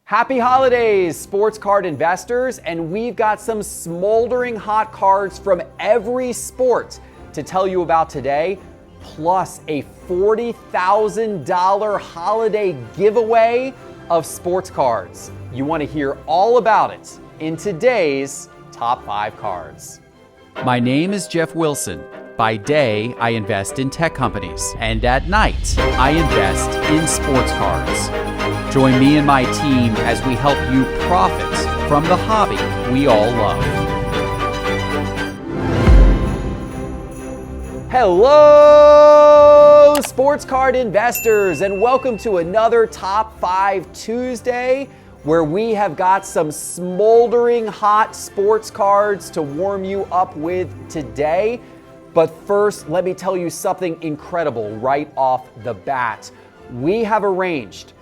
Happy holidays, sports card investors, and we've got some smoldering hot cards from every sport to tell you about today, plus a $40,000 holiday giveaway of sports cards. You want to hear all about it in today's Top 5 Cards. My name is Jeff Wilson. By day, I invest in tech companies, and at night, I invest in sports cards. Join me and my team as we help you profit from the hobby we all love. Hello, sports card investors, and welcome to another Top 5 Tuesday, where we have got some smoldering hot sports cards to warm you up with today. But first, let me tell you something incredible right off the bat. We have arranged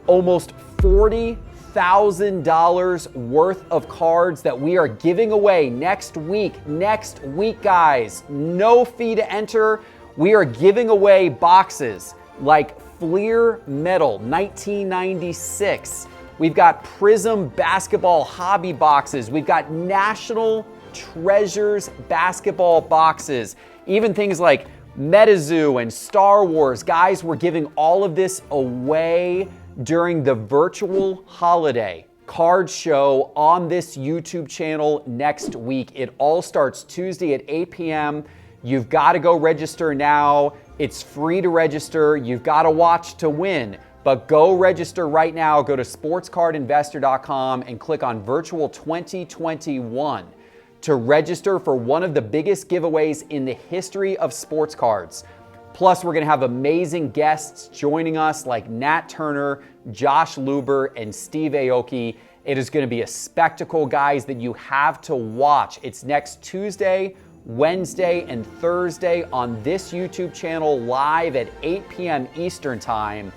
almost $40,000 worth of cards that we are giving away next week. Next week, guys. No fee to enter. We are giving away boxes like Fleer Metal 1996. We've got Prism Basketball Hobby boxes. We've got National Treasures basketball boxes. Even things like MetaZoo and Star Wars. Guys, we're giving all of this away during the virtual holiday card show on this YouTube channel next week. It all starts Tuesday at 8 p.m. You've got to go register now. It's free to register. You've got to watch to win. But go register right now. Go to sportscardinvestor.com and click on Virtual 2021 to register for one of the biggest giveaways in the history of sports cards. Plus, we're going to have amazing guests joining us like Nat Turner, Josh Luber, and Steve Aoki. It is going to be a spectacle, guys, that you have to watch. It's next Tuesday, Wednesday, and Thursday on this YouTube channel live at 8 p.m. Eastern Time.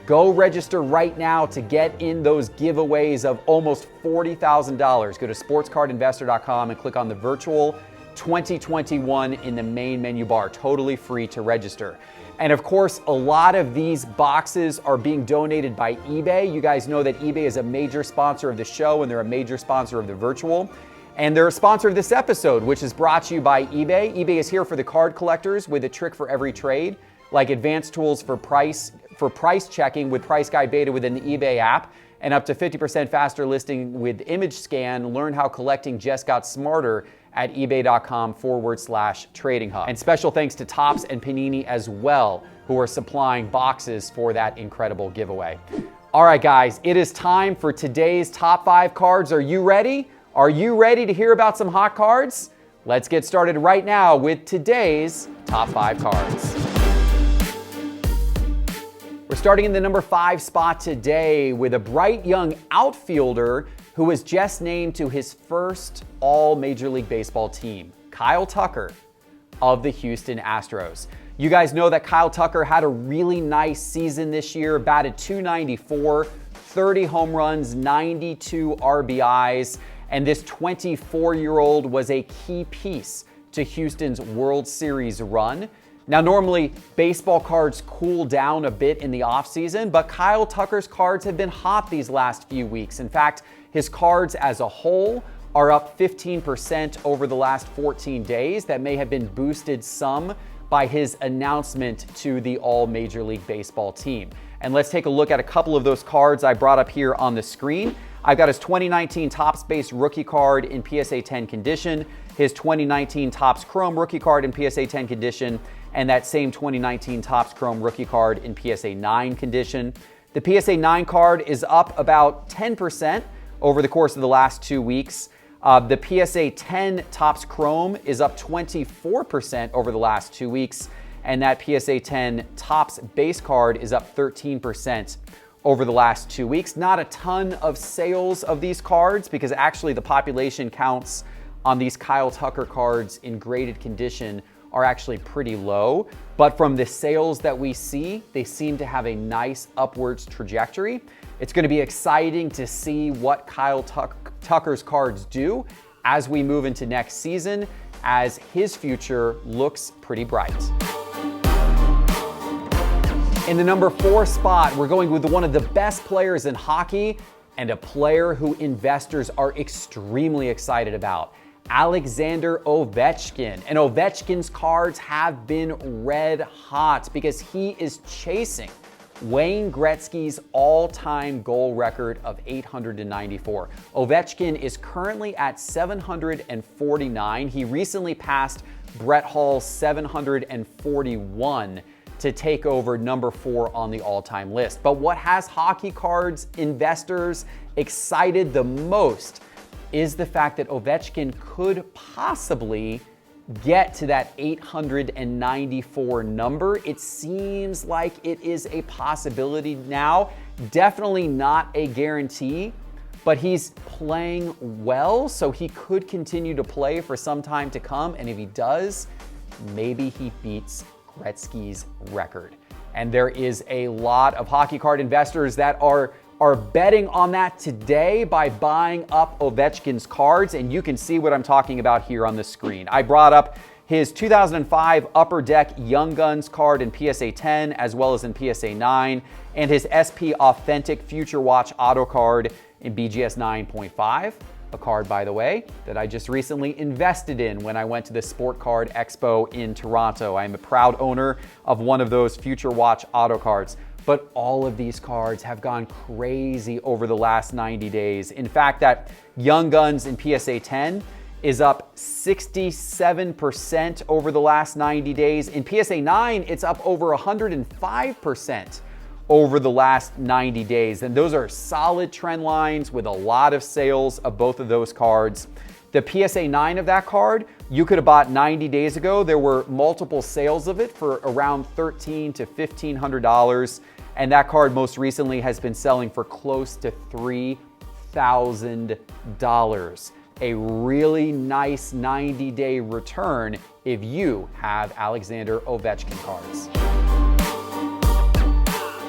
Go register right now to get in those giveaways of almost $40,000. Go to sportscardinvestor.com and click on the Virtual 2021 in the main menu bar. Totally free to register. And of course, a lot of these boxes are being donated by eBay. You guys know that eBay is a major sponsor of the show, and they're a major sponsor of the Virtual. And they're a sponsor of this episode, which is brought to you by eBay. eBay is here for the card collectors with a trick for every trade, like advanced tools for price checking with Price Guide Beta within the eBay app, and up to 50% faster listing with image scan. Learn how collecting just got smarter at ebay.com/trading hub. And special thanks to Topps and Panini as well, who are supplying boxes for that incredible giveaway. All right, guys, it is time for today's Top 5 cards. Are you ready? Are you ready to hear about some hot cards? Let's get started right now with today's Top 5 cards. We're starting in the number 5 spot today with a bright young outfielder who was just named to his first all Major League Baseball team, Kyle Tucker of the Houston Astros. You guys know that Kyle Tucker had a really nice season this year, batted .294, 30 home runs, 92 RBIs, and this 24-year-old was a key piece to Houston's World Series run. Now, normally, baseball cards cool down a bit in the offseason, but Kyle Tucker's cards have been hot these last few weeks. In fact, his cards as a whole are up 15% over the last 14 days. That may have been boosted some by his announcement to the all Major League Baseball team. And let's take a look at a couple of those cards I brought up here on the screen. I've got his 2019 Topps Base rookie card in PSA 10 condition, his 2019 Topps Chrome rookie card in PSA 10 condition, and that same 2019 Topps Chrome rookie card in PSA 9 condition. The PSA 9 card is up about 10% over the course of the last 2 weeks. The PSA 10 Topps Chrome is up 24% over the last 2 weeks, and that PSA 10 Topps base card is up 13% over the last 2 weeks. Not a ton of sales of these cards because actually the population counts on these Kyle Tucker cards in graded condition are actually pretty low, but from the sales that we see, they seem to have a nice upwards trajectory. It's going to be exciting to see what Kyle Tucker's cards do as we move into next season, as his future looks pretty bright. In the number 4 spot, we're going with one of the best players in hockey, and a player who investors are extremely excited about, Alexander Ovechkin. And Ovechkin's cards have been red hot because he is chasing Wayne Gretzky's all-time goal record of 894. Ovechkin is currently at 749. He recently passed Brett Hall's 741 to take over number 4 on the all-time list. But what has hockey cards investors excited the most is the fact that Ovechkin could possibly get to that 894 number. It seems like it is a possibility now. Definitely not a guarantee, but he's playing well, so he could continue to play for some time to come. And if he does, maybe he beats Gretzky's record. And there is a lot of hockey card investors that are betting on that today by buying up Ovechkin's cards, and you can see what I'm talking about here on the screen. I brought up his 2005 Upper Deck Young Guns card in PSA 10 as well as in PSA 9, and his SP Authentic Future Watch Auto card in BGS 9.5. A card, by the way, that I just recently invested in when I went to the Sport Card Expo in Toronto. I am a proud owner of one of those Future Watch Auto cards. But all of these cards have gone crazy over the last 90 days. In fact, that Young Guns in PSA 10 is up 67% over the last 90 days. In PSA 9, it's up over 105% over the last 90 days. And those are solid trend lines with a lot of sales of both of those cards. The PSA 9 of that card, you could have bought 90 days ago. There were multiple sales of it for around $1,300 to $1,500. And that card most recently has been selling for close to $3,000. A really nice 90-day return if you have Alexander Ovechkin cards.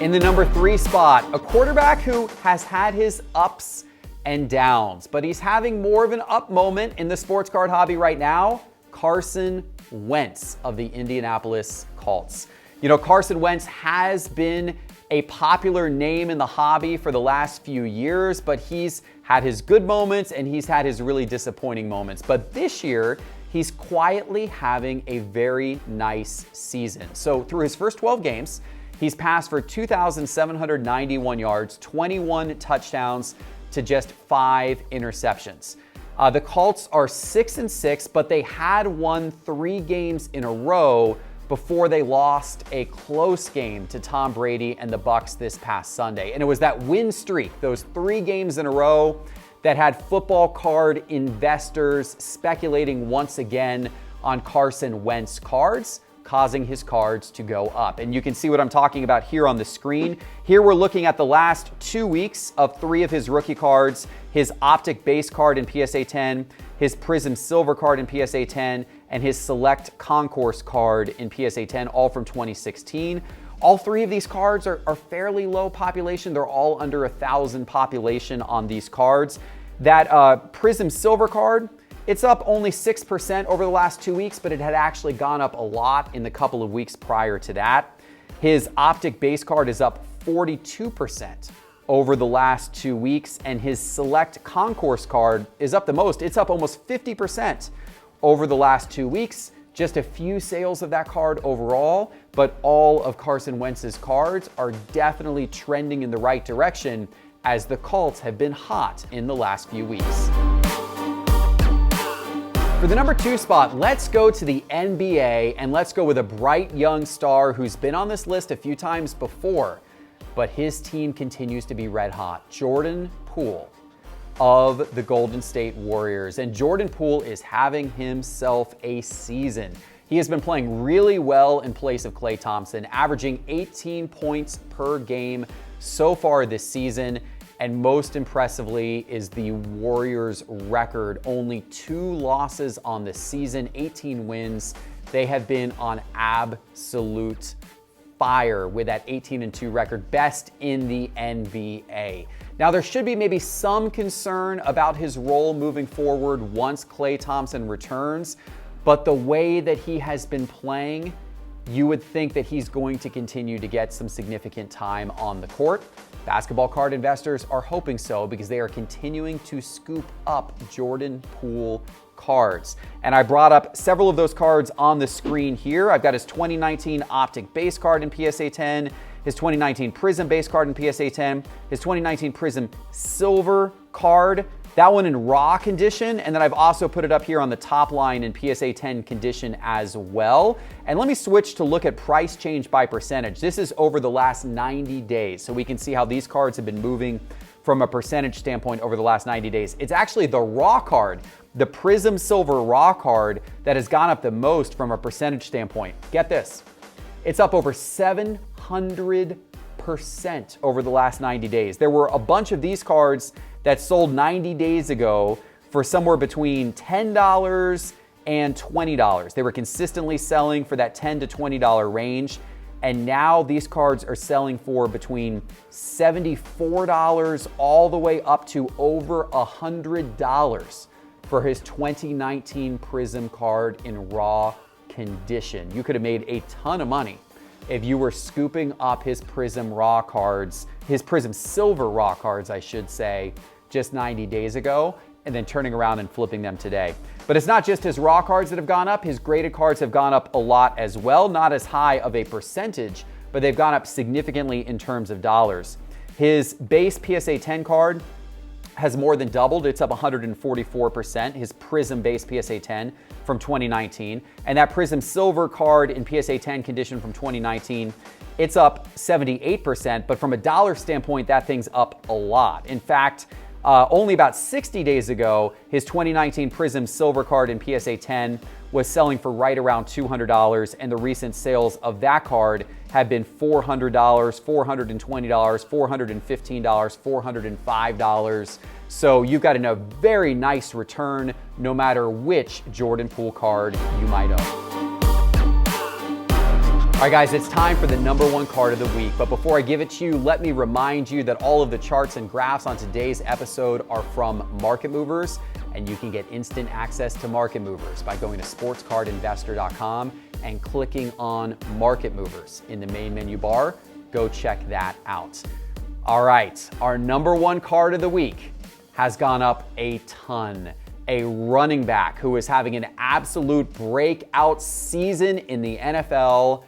In the number 3 spot, a quarterback who has had his ups and downs, but he's having more of an up moment in the sports card hobby right now, Carson Wentz of the Indianapolis Colts. You know, Carson Wentz has been a popular name in the hobby for the last few years, but he's had his good moments and he's had his really disappointing moments. But this year, he's quietly having a very nice season. So through his first 12 games, he's passed for 2,791 yards, 21 touchdowns to just 5 interceptions. The Colts are 6-6, but they had won 3 games in a row before they lost a close game to Tom Brady and the Bucs this past Sunday. And it was that win streak, those 3 games in a row, that had football card investors speculating once again on Carson Wentz cards, causing his cards to go up. And you can see what I'm talking about here on the screen. Here we're looking at the last 2 weeks of 3 of his rookie cards, his Optic Base card in PSA 10, his Prism Silver card in PSA 10, and his Select Concourse card in PSA 10, all from 2016. All 3 of these cards are fairly low population. They're all under 1,000 population on these cards. That Prism Silver card, it's up only 6% over the last 2 weeks, but it had actually gone up a lot in the couple of weeks prior to that. His Optic Base card is up 42% over the last 2 weeks, and his Select Concourse card is up the most. It's up almost 50% over the last 2 weeks. Just a few sales of that card overall, but all of Carson Wentz's cards are definitely trending in the right direction as the Colts have been hot in the last few weeks. For the number 2 spot, let's go to the NBA, and let's go with a bright young star who's been on this list a few times before, but his team continues to be red hot. Jordan Poole of the Golden State Warriors. And Jordan Poole is having himself a season. He has been playing really well in place of Klay Thompson, averaging 18 points per game so far this season. And most impressively is the Warriors' record. Only 2 losses on the season, 18 wins. They have been on absolute fire with that 18-2 record, best in the NBA. Now, there should be maybe some concern about his role moving forward once Klay Thompson returns, but the way that he has been playing, you would think that he's going to continue to get some significant time on the court. Basketball card investors are hoping so because they are continuing to scoop up Jordan Poole cards. And I brought up several of those cards on the screen here. I've got his 2019 Optic base card in PSA 10, his 2019 Prism base card in PSA 10, his 2019 Prism silver card, that one in raw condition, and then I've also put it up here on the top line in PSA 10 condition as well. And let me switch to look at price change by percentage. This is over the last 90 days, so we can see how these cards have been moving from a percentage standpoint over the last 90 days. It's actually the raw card, the Prism Silver raw card, that has gone up the most from a percentage standpoint. Get this, it's up over 700% over the last 90 days. There were a bunch of these cards that sold 90 days ago for somewhere between $10 and $20. They were consistently selling for that $10 to $20 range. And now these cards are selling for between $74 all the way up to over $100 for his 2019 Prism card in raw condition. You could have made a ton of money if you were scooping up his Prism raw cards, his Prism silver raw cards, I should say, just 90 days ago, and then turning around and flipping them today. But it's not just his raw cards that have gone up, his graded cards have gone up a lot as well, not as high of a percentage, but they've gone up significantly in terms of dollars. His base PSA 10 card has more than doubled. It's up 144%, his Prism base PSA 10 from 2019. And that Prism silver card in PSA 10 condition from 2019, it's up 78%, but from a dollar standpoint, that thing's up a lot. In fact, only about 60 days ago, his 2019 Prism silver card in PSA 10 was selling for right around $200, and the recent sales of that card have been $400, $420, $415, $405. So you've got a very nice return no matter which Jordan Poole card you might own. All right, guys, it's time for the number one card of the week. But before I give it to you, let me remind you that all of the charts and graphs on today's episode are from Market Movers, and you can get instant access to Market Movers by going to sportscardinvestor.com and clicking on Market Movers in the main menu bar. Go check that out. All right, our number one card of the week has gone up a ton. A running back who is having an absolute breakout season in the NFL,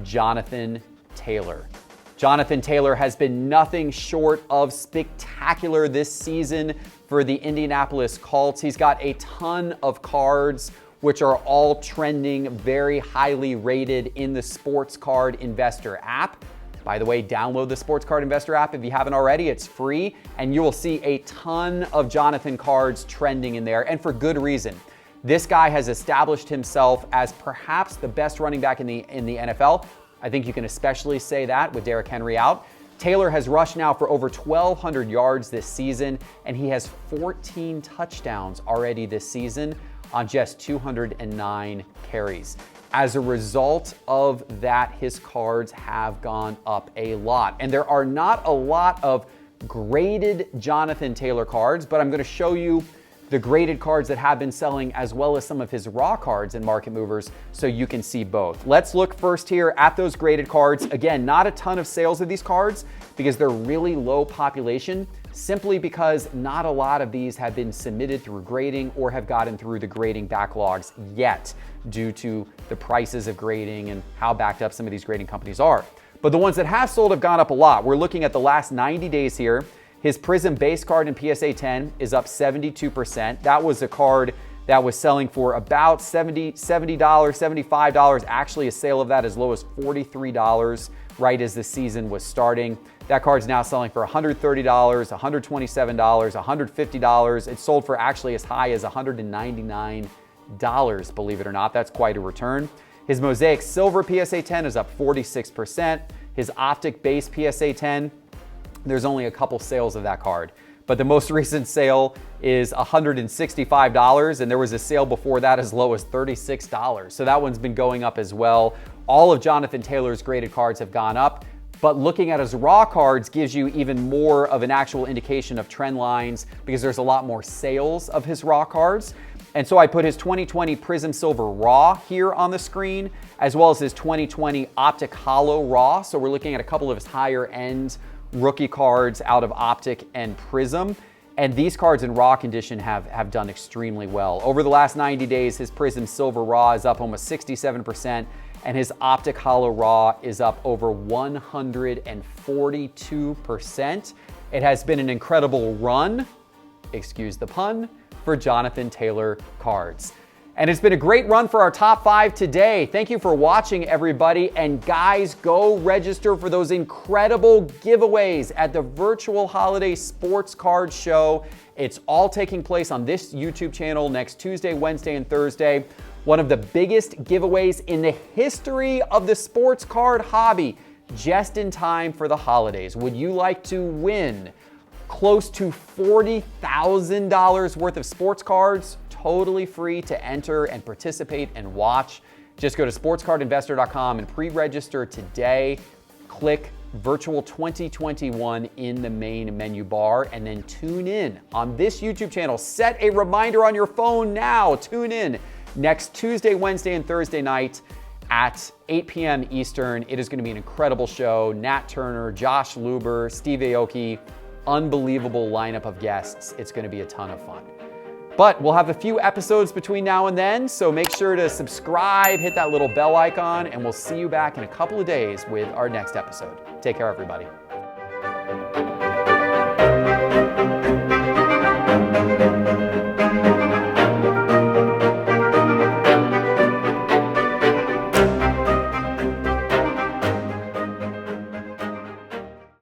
Jonathan Taylor. Jonathan Taylor has been nothing short of spectacular this season for the Indianapolis Colts. He's got a ton of cards which are all trending very highly rated in the Sports Card Investor app. By the way, download the Sports Card Investor app if you haven't already. It's free, and you will see a ton of Jonathan cards trending in there, and for good reason. This guy has established himself as perhaps the best running back in the NFL. I think you can especially say that with Derrick Henry out. Taylor has rushed now for over 1,200 yards this season, and he has 14 touchdowns already this season on just 209 carries. As a result of that, his cards have gone up a lot. And there are not a lot of graded Jonathan Taylor cards, but I'm going to show you the graded cards that have been selling as well as some of his raw cards in Market Movers so you can see both. Let's look first here at those graded cards. Again, not a ton of sales of these cards because they're really low population, simply because not a lot of these have been submitted through grading or have gotten through the grading backlogs yet due to the prices of grading and how backed up some of these grading companies are. But the ones that have sold have gone up a lot. We're looking at the last 90 days here. His Prism base card in PSA 10 is up 72%. That was a card that was selling for about $70, $75. Actually, a sale of that as low as $43 right as the season was starting. That card's now selling for $130, $127, $150. It sold for actually as high as $199, believe it or not. That's quite a return. His Mosaic Silver PSA 10 is up 46%. His Optic Base PSA 10, there's only a couple sales of that card. But the most recent sale is $165, and there was a sale before that as low as $36. So that one's been going up as well. All of Jonathan Taylor's graded cards have gone up, but looking at his raw cards gives you even more of an actual indication of trend lines because there's a lot more sales of his raw cards. And so I put his 2020 Prism Silver Raw here on the screen, as well as his 2020 Optic Hollow Raw. So we're looking at a couple of his higher end rookie cards out of Optic and Prism. And these cards in raw condition have done extremely well. Over the last 90 days, his Prism Silver Raw is up almost 67%, and his Optic Holo Raw is up over 142%. It has been an incredible run, excuse the pun, for Jonathan Taylor cards. And it's been a great run for our top 5 today. Thank you for watching, everybody. And guys, go register for those incredible giveaways at the virtual holiday sports card show. It's all taking place on this YouTube channel next Tuesday, Wednesday, and Thursday. One of the biggest giveaways in the history of the sports card hobby, just in time for the holidays. Would you like to win close to $40,000 worth of sports cards? Totally free to enter and participate and watch. Just go to sportscardinvestor.com and pre-register today. Click Virtual 2021 in the main menu bar and then tune in on this YouTube channel. Set a reminder on your phone now. Tune in next Tuesday, Wednesday, and Thursday night at 8 p.m. Eastern. It is going to be an incredible show. Nat Turner, Josh Luber, Steve Aoki, unbelievable lineup of guests. It's going to be a ton of fun. But we'll have a few episodes between now and then, so make sure to subscribe, hit that little bell icon, and we'll see you back in a couple of days with our next episode. Take care, everybody.